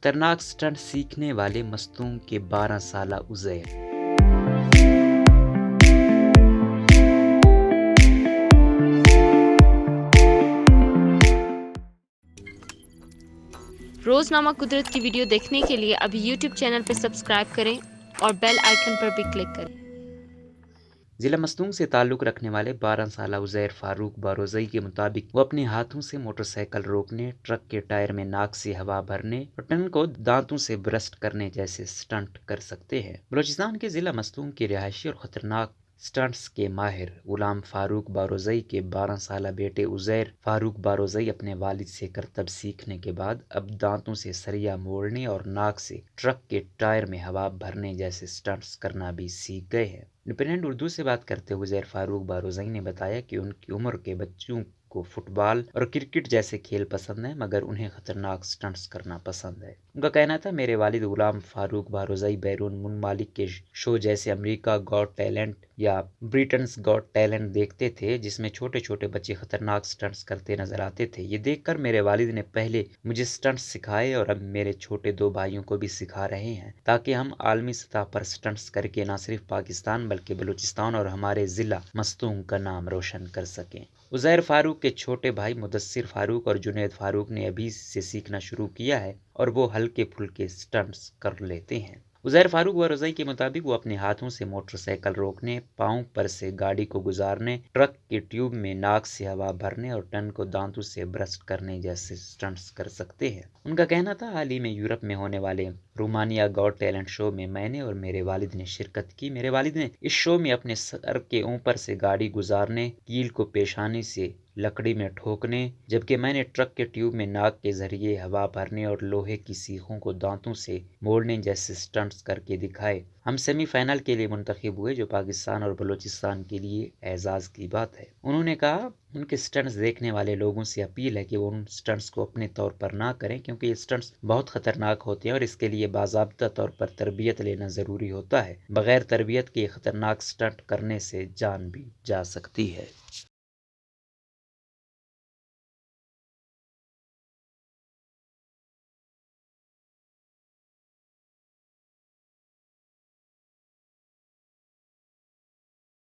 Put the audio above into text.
خطرناک سٹنٹ سیکھنے والے مستونگ کے 12 سالہ عزیر۔ روزنامہ قدرت کی ویڈیو دیکھنے کے لیے ابھی یوٹیوب چینل پر سبسکرائب کریں اور بیل آئیکن پر بھی کلک کریں۔ ضلع مستونگ سے تعلق رکھنے والے 12 سالہ عزیر فاروق باروزئی کے مطابق وہ اپنے ہاتھوں سے موٹر سائیکل روکنے، ٹرک کے ٹائر میں ناک سے ہوا بھرنے اور ٹن کو دانتوں سے برسٹ کرنے جیسے سٹنٹ کر سکتے ہیں۔ بلوچستان کے ضلع مستونگ کے رہائشی اور خطرناک سٹنٹس کے ماہر غلام فاروق باروزئی کے 12 سالہ بیٹے عزیر فاروق باروزئی اپنے والد سے کرتب سیکھنے کے بعد اب دانتوں سے سریا موڑنے اور ناک سے ٹرک کے ٹائر میں ہوا بھرنے جیسے سٹنٹس کرنا بھی سیکھ گئے ہیں۔ انڈیپینڈنٹ اردو سے بات کرتے ہوئے عزیر فاروق باروزئی نے بتایا کہ ان کی عمر کے بچوں کو فٹ بال اور کرکٹ جیسے کھیل پسند ہیں، مگر انہیں خطرناک سٹنٹس کرنا پسند ہے۔ ان کا کہنا تھا، میرے والد غلام فاروق باروزئی بیرون ممالک کے شو جیسے امریکہ گاٹ ٹیلنٹ یا بریٹنز گاٹ ٹیلنٹ دیکھتے تھے، جس میں چھوٹے چھوٹے بچے خطرناک سٹنٹس کرتے نظر آتے تھے۔ یہ دیکھ کر میرے والد نے پہلے مجھے سٹنٹس سکھائے اور اب میرے چھوٹے 2 بھائیوں کو بھی سکھا رہے ہیں، تاکہ ہم عالمی سطح پر سٹنٹس کر کے نہ صرف پاکستان بلکہ بلوچستان اور ہمارے ضلع مستونگ کا نام روشن کر سکیں۔ عزیر فاروق کے چھوٹے بھائی مدثر فاروق اور جنید فاروق نے ابھی سے سیکھنا شروع کیا ہے اور وہ ہلکے پھلکے سٹنٹس کر لیتے ہیں۔ عزیر فاروق باروزئی کے مطابق وہ اپنے ہاتھوں سے موٹر سائیکل روکنے، پاؤں پر سے گاڑی کو گزارنے، ٹرک کے ٹیوب میں ناک سے ہوا بھرنے اور ٹن کو دانتوں سے برسٹ کرنے جیسے سٹنٹس کر سکتے ہیں۔ ان کا کہنا تھا، حال ہی میں یورپ میں ہونے والے رومانیہ گاٹ ٹیلنٹ شو میں میں نے اور میرے والد نے شرکت کی۔ میرے والد نے اس شو میں اپنے سر کے اوپر سے گاڑی گزارنے، کیل کو پیشانی سے لکڑی میں ٹھوکنے، جبکہ میں نے ٹرک کے ٹیوب میں ناک کے ذریعے ہوا بھرنے اور لوہے کی سیخوں کو دانتوں سے موڑنے جیسے سٹنٹس کر کے دکھائے۔ ہم سیمی فائنل کے لیے منتخب ہوئے، جو پاکستان اور بلوچستان کے لیے اعزاز کی بات ہے۔ انہوں نے کہا، ان کے سٹنٹس دیکھنے والے لوگوں سے اپیل ہے کہ وہ ان سٹنٹس کو اپنے طور پر نہ کریں، کیونکہ یہ سٹنٹس بہت خطرناک ہوتے ہیں اور اس کے لیے باضابطہ طور پر تربیت لینا ضروری ہوتا ہے۔ بغیر تربیت کے یہ خطرناک سٹنٹ کرنے سے جان بھی جا سکتی ہے۔